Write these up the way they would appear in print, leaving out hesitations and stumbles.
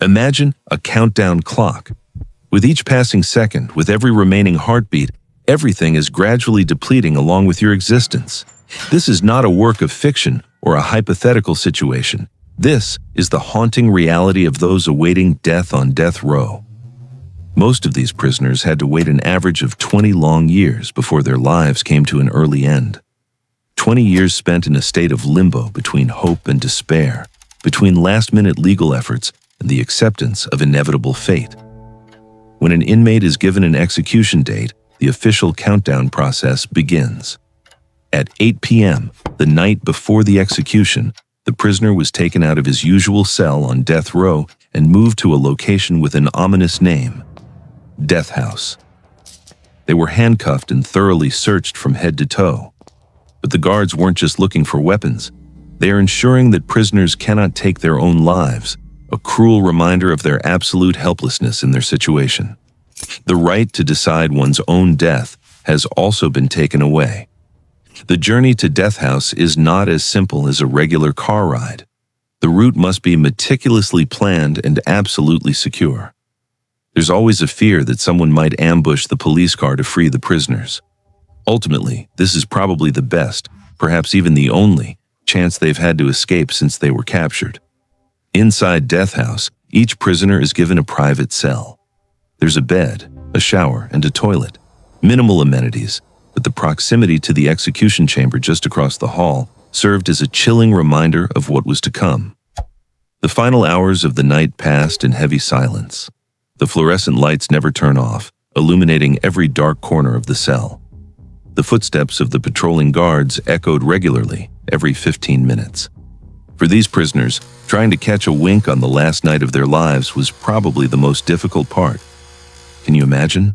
Imagine a countdown clock. With each passing second, with every remaining heartbeat, everything is gradually depleting along with your existence. This is not a work of fiction or a hypothetical situation. This is the haunting reality of those awaiting death on death row. Most of these prisoners had to wait an average of 20 long years before their lives came to an early end. 20 years spent in a state of limbo between hope and despair, between last-minute legal efforts and the acceptance of inevitable fate. When an inmate is given an execution date, the official countdown process begins. At 8 p.m., the night before the execution, the prisoner was taken out of his usual cell on death row and moved to a location with an ominous name: Death House. They were handcuffed and thoroughly searched from head to toe. But the guards weren't just looking for weapons. They are ensuring that prisoners cannot take their own lives, a cruel reminder of their absolute helplessness in their situation. The right to decide one's own death has also been taken away. The journey to Death House is not as simple as a regular car ride. The route must be meticulously planned and absolutely secure. There's always a fear that someone might ambush the police car to free the prisoners. Ultimately, this is probably the best, perhaps even the only, chance they've had to escape since they were captured. Inside Death House, each prisoner is given a private cell. There's a bed, a shower, and a toilet. Minimal amenities, but the proximity to the execution chamber just across the hall served as a chilling reminder of what was to come. The final hours of the night passed in heavy silence. The fluorescent lights never turn off, illuminating every dark corner of the cell. The footsteps of the patrolling guards echoed regularly, every 15 minutes. For these prisoners, trying to catch a wink on the last night of their lives was probably the most difficult part. Can you imagine?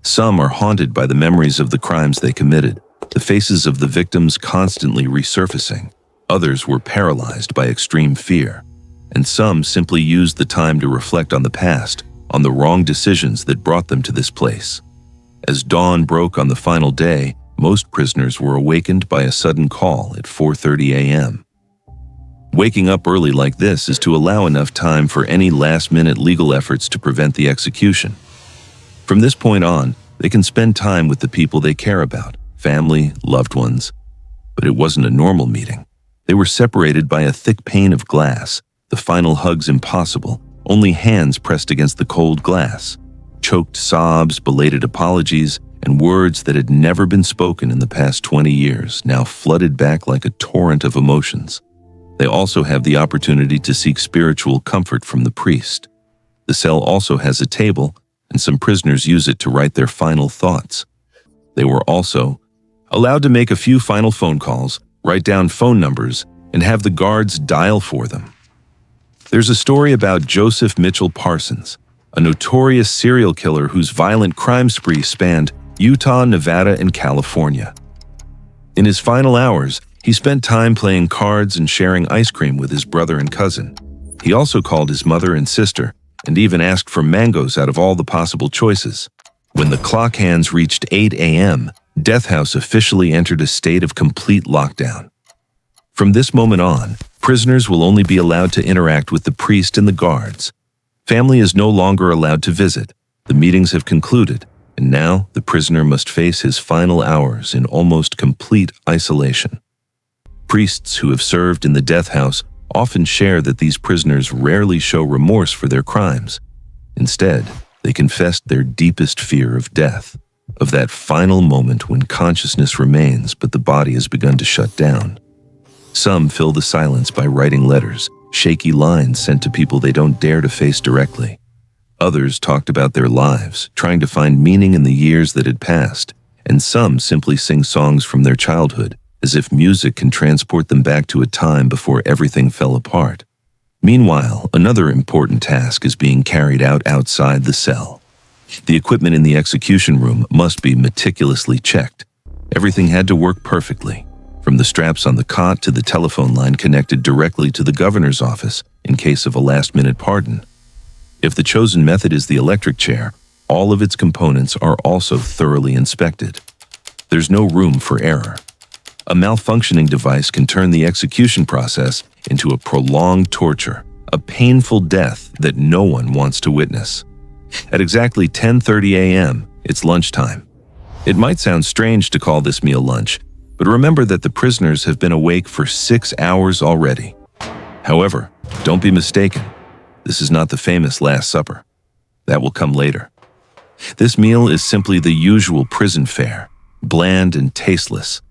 Some are haunted by the memories of the crimes they committed, the faces of the victims constantly resurfacing. Others were paralyzed by extreme fear, and some simply used the time to reflect on the past, on the wrong decisions that brought them to this place. As dawn broke on the final day, most prisoners were awakened by a sudden call at 4:30 a.m. Waking up early like this is to allow enough time for any last-minute legal efforts to prevent the execution. From this point on, they can spend time with the people they care about, family, loved ones. But it wasn't a normal meeting. They were separated by a thick pane of glass, the final hugs impossible, only hands pressed against the cold glass. Choked sobs, belated apologies, and words that had never been spoken in the past 20 years now flooded back like a torrent of emotions. They also have the opportunity to seek spiritual comfort from the priest. The cell also has a table, and some prisoners use it to write their final thoughts. They were also allowed to make a few final phone calls, write down phone numbers, and have the guards dial for them. There's a story about Joseph Mitchell Parsons, a notorious serial killer whose violent crime spree spanned Utah, Nevada, and California. In his final hours, he spent time playing cards and sharing ice cream with his brother and cousin. He also called his mother and sister, and even asked for mangoes out of all the possible choices. When the clock hands reached 8 a.m., Death House officially entered a state of complete lockdown. From this moment on, prisoners will only be allowed to interact with the priest and the guards. Family is no longer allowed to visit. The meetings have concluded, and now the prisoner must face his final hours in almost complete isolation. Priests who have served in the Death House often share that these prisoners rarely show remorse for their crimes. Instead, they confessed their deepest fear of death, of that final moment when consciousness remains but the body has begun to shut down. Some fill the silence by writing letters, shaky lines sent to people they don't dare to face directly. Others talked about their lives, trying to find meaning in the years that had passed, and some simply sing songs from their childhood, as if music can transport them back to a time before everything fell apart. Meanwhile, another important task is being carried out outside the cell. The equipment in the execution room must be meticulously checked. Everything had to work perfectly, from the straps on the cot to the telephone line connected directly to the governor's office in case of a last-minute pardon. If the chosen method is the electric chair, all of its components are also thoroughly inspected. There's no room for error. A malfunctioning device can turn the execution process into a prolonged torture, a painful death that no one wants to witness. At exactly 10:30 a.m., it's lunchtime. It might sound strange to call this meal lunch, but remember that the prisoners have been awake for 6 hours already. However, don't be mistaken. This is not the famous Last Supper. That will come later. This meal is simply the usual prison fare, bland and tasteless.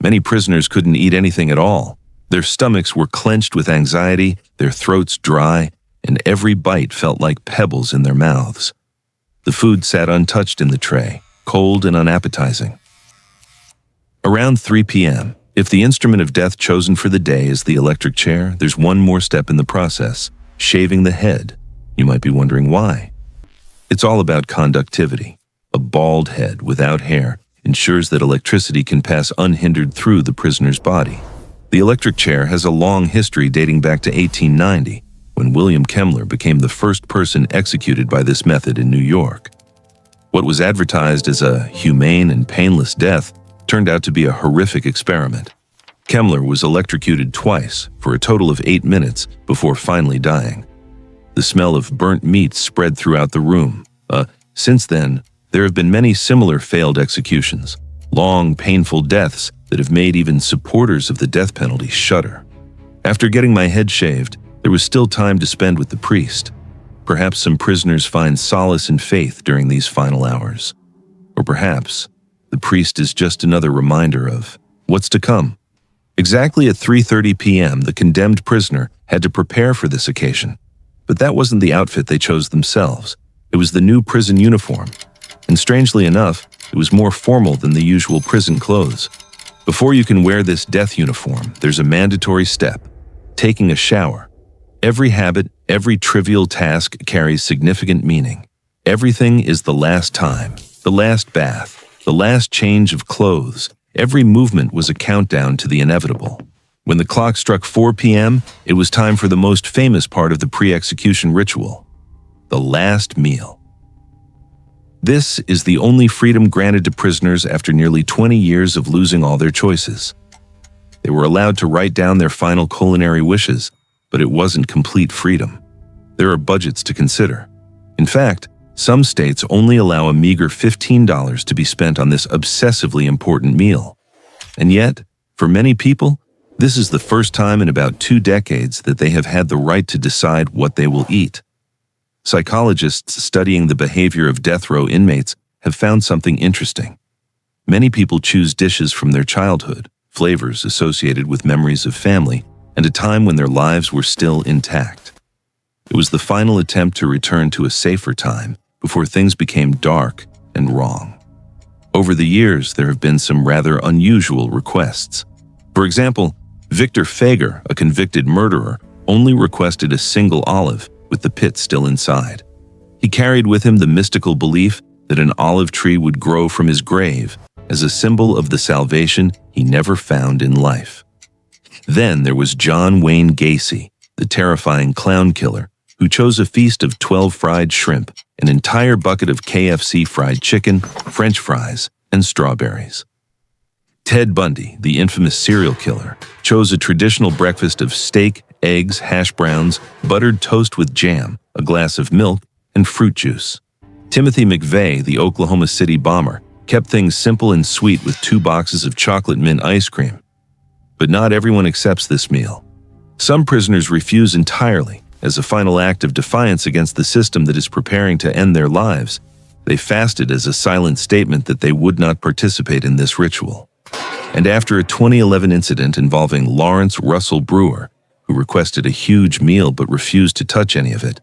Many prisoners couldn't eat anything at all. Their stomachs were clenched with anxiety, their throats dry, and every bite felt like pebbles in their mouths. The food sat untouched in the tray, cold and unappetizing. Around 3 p.m., if the instrument of death chosen for the day is the electric chair, there's one more step in the process, shaving the head. You might be wondering why. It's all about conductivity. A bald head without hair ensures that electricity can pass unhindered through the prisoner's body. The electric chair has a long history dating back to 1890, when William Kemmler became the first person executed by this method in New York. What was advertised as a humane and painless death turned out to be a horrific experiment. Kemmler was electrocuted twice for a total of 8 minutes before finally dying. The smell of burnt meat spread throughout the room. Since then, there have been many similar failed executions, long, painful deaths that have made even supporters of the death penalty shudder. After getting my head shaved, there was still time to spend with the priest. Perhaps some prisoners find solace in faith during these final hours. Or perhaps the priest is just another reminder of what's to come. Exactly at 3:30 p.m., the condemned prisoner had to prepare for this occasion. But that wasn't the outfit they chose themselves. It was the new prison uniform. And strangely enough, it was more formal than the usual prison clothes. Before you can wear this death uniform, there's a mandatory step: taking a shower. Every habit, every trivial task carries significant meaning. Everything is the last time, the last bath, the last change of clothes. Every movement was a countdown to the inevitable. When the clock struck 4 p.m., it was time for the most famous part of the pre-execution ritual: the last meal. This is the only freedom granted to prisoners after nearly 20 years of losing all their choices. They were allowed to write down their final culinary wishes, but it wasn't complete freedom. There are budgets to consider. In fact, some states only allow a meager $15 to be spent on this obsessively important meal. And yet, for many people, this is the first time in about 2 decades that they have had the right to decide what they will eat. Psychologists studying the behavior of death row inmates have found something interesting. Many people choose dishes from their childhood, flavors associated with memories of family, and a time when their lives were still intact. It was the final attempt to return to a safer time before things became dark and wrong. Over the years, there have been some rather unusual requests. For example, Victor Feguer, a convicted murderer, only requested a single olive with the pit still inside. He carried with him the mystical belief that an olive tree would grow from his grave as a symbol of the salvation he never found in life. Then there was John Wayne Gacy, the terrifying clown killer, who chose a feast of 12 fried shrimp, an entire bucket of KFC fried chicken, French fries, and strawberries. Ted Bundy, the infamous serial killer, chose a traditional breakfast of steak, eggs, hash browns, buttered toast with jam, a glass of milk, and fruit juice. Timothy McVeigh, the Oklahoma City bomber, kept things simple and sweet with 2 boxes of chocolate mint ice cream. But not everyone accepts this meal. Some prisoners refuse entirely. As a final act of defiance against the system that is preparing to end their lives, they fasted as a silent statement that they would not participate in this ritual. And after a 2011 incident involving Lawrence Russell Brewer, who requested a huge meal but refused to touch any of it,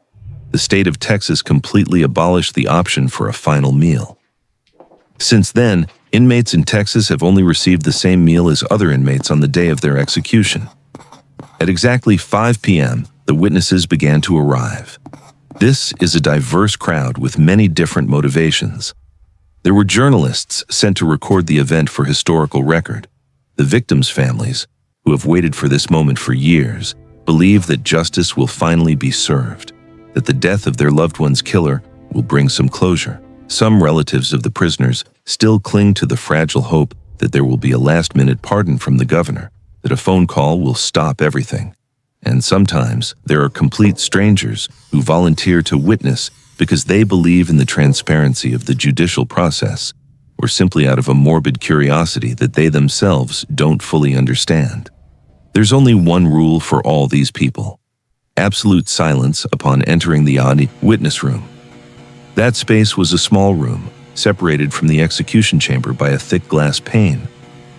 the state of Texas completely abolished the option for a final meal. Since then, inmates in Texas have only received the same meal as other inmates on the day of their execution. At exactly 5 p.m., the witnesses began to arrive. This is a diverse crowd with many different motivations. There were journalists sent to record the event for historical record. The victims' families, who have waited for this moment for years, believe that justice will finally be served, that the death of their loved one's killer will bring some closure. Some relatives of the prisoners still cling to the fragile hope that there will be a last-minute pardon from the governor, that a phone call will stop everything. And sometimes there are complete strangers who volunteer to witness because they believe in the transparency of the judicial process, or simply out of a morbid curiosity that they themselves don't fully understand. There's only one rule for all these people: absolute silence upon entering the odd witness room. That space was a small room, separated from the execution chamber by a thick glass pane.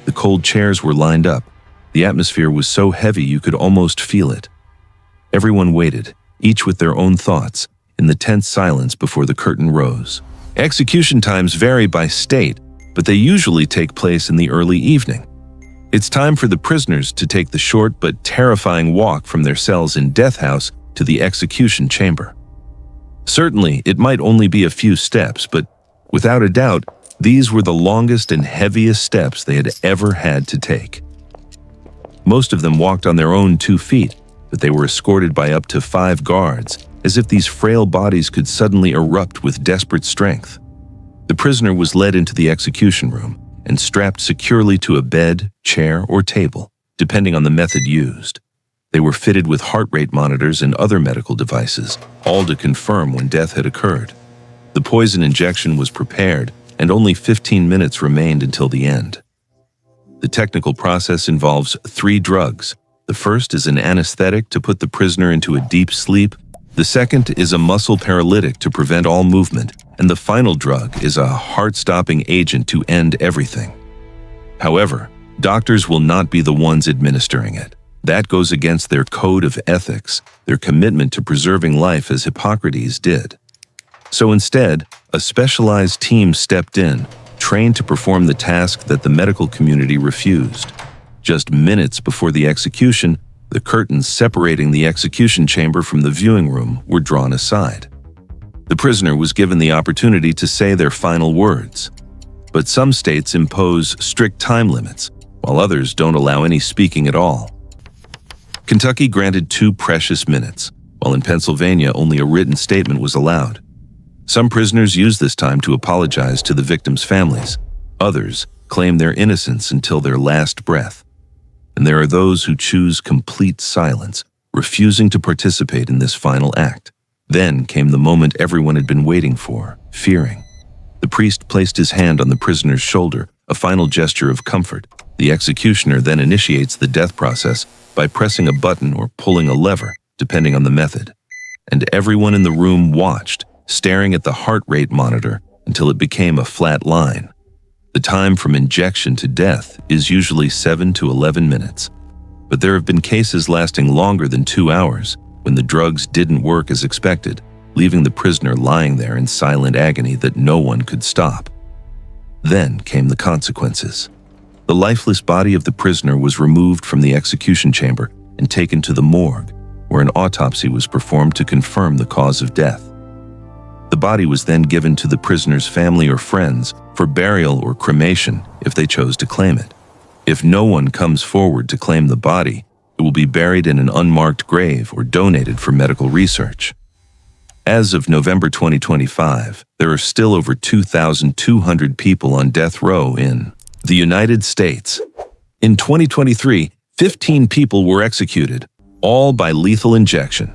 The cold chairs were lined up. The atmosphere was so heavy you could almost feel it. Everyone waited, each with their own thoughts, in the tense silence before the curtain rose. Execution times vary by state, but they usually take place in the early evening. It's time for the prisoners to take the short but terrifying walk from their cells in death house to the execution chamber. Certainly, it might only be a few steps, but without a doubt, these were the longest and heaviest steps they had ever had to take. Most of them walked on their own 2 feet, but they were escorted by up to 5 guards, as if these frail bodies could suddenly erupt with desperate strength. The prisoner was led into the execution room and strapped securely to a bed, chair, or table, depending on the method used. They were fitted with heart rate monitors and other medical devices, all to confirm when death had occurred. The poison injection was prepared, and only 15 minutes remained until the end. The technical process involves 3 drugs. The first is an anesthetic to put the prisoner into a deep sleep. The second is a muscle paralytic to prevent all movement, and the final drug is a heart-stopping agent to end everything. However, doctors will not be the ones administering it. That goes against their code of ethics, their commitment to preserving life as Hippocrates did. So instead, a specialized team stepped in, trained to perform the task that the medical community refused. Just minutes before the execution, the curtains separating the execution chamber from the viewing room were drawn aside. The prisoner was given the opportunity to say their final words. But some states impose strict time limits, while others don't allow any speaking at all. Kentucky granted 2 precious minutes, while in Pennsylvania only a written statement was allowed. Some prisoners used this time to apologize to the victims' families. Others claim their innocence until their last breath. And there are those who choose complete silence, refusing to participate in this final act. Then came the moment everyone had been waiting for, fearing. The priest placed his hand on the prisoner's shoulder, a final gesture of comfort. The executioner then initiates the death process by pressing a button or pulling a lever, depending on the method. And everyone in the room watched, staring at the heart rate monitor until it became a flat line. The time from injection to death is usually 7 to 11 minutes. But there have been cases lasting longer than 2 hours when the drugs didn't work as expected, leaving the prisoner lying there in silent agony that no one could stop. Then came the consequences. The lifeless body of the prisoner was removed from the execution chamber and taken to the morgue, where an autopsy was performed to confirm the cause of death. The body was then given to the prisoner's family or friends for burial or cremation if they chose to claim it. If no one comes forward to claim the body, it will be buried in an unmarked grave or donated for medical research. As of November 2025, there are still over 2,200 people on death row in the United States. In 2023, 15 people were executed, all by lethal injection.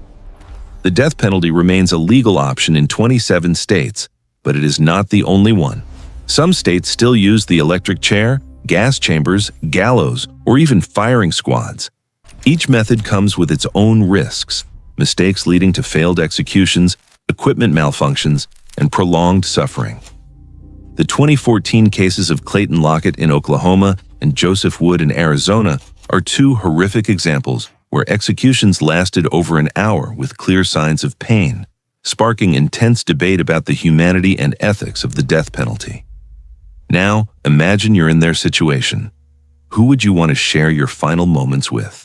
The death penalty remains a legal option in 27 states, but it is not the only one. Some states still use the electric chair, gas chambers, gallows, or even firing squads. Each method comes with its own risks, mistakes leading to failed executions, equipment malfunctions, and prolonged suffering. The 2014 cases of Clayton Lockett in Oklahoma and Joseph Wood in Arizona are 2 horrific examples where executions lasted over an hour with clear signs of pain, sparking intense debate about the humanity and ethics of the death penalty. Now, imagine you're in their situation. Who would you want to share your final moments with?